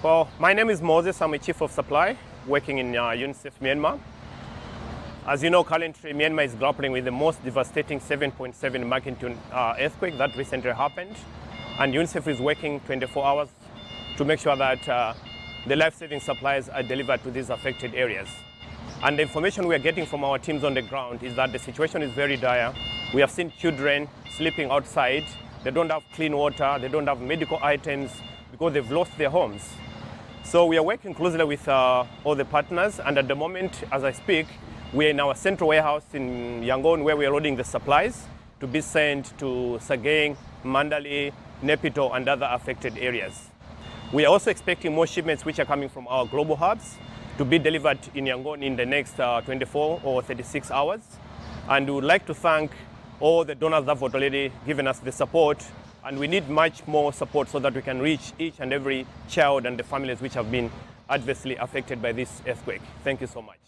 Well, my name is Moses. I'm a chief of supply working in UNICEF Myanmar. As you know, currently Myanmar is grappling with the most devastating 7.7 magnitude earthquake that recently happened. And UNICEF is working 24 hours to make sure that the life-saving supplies are delivered to these affected areas. And the information we are getting from our teams on the ground is that the situation is very dire. We have seen children sleeping outside. They don't have clean water. They don't have medical items because they've lost their homes. So we are working closely with all the partners, and at the moment, as I speak, we are in our central warehouse in Yangon where we are loading the supplies to be sent to Sagaing, Mandalay, Naypyidaw and other affected areas. We are also expecting more shipments which are coming from our global hubs to be delivered in Yangon in the next 24 or 36 hours. And we would like to thank all the donors that have already given us the support, and we need much more support so that we can reach each and every child and the families which have been adversely affected by this earthquake. Thank you so much.